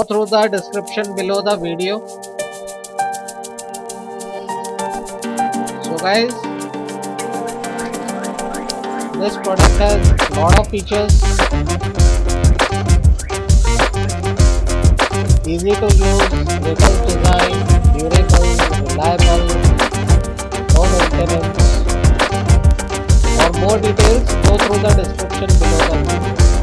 through the description below the video. So guys, this product has a lot of features. Easy to use, latest design, durable, reliable, no maintenance. For more details, go through the description below the video.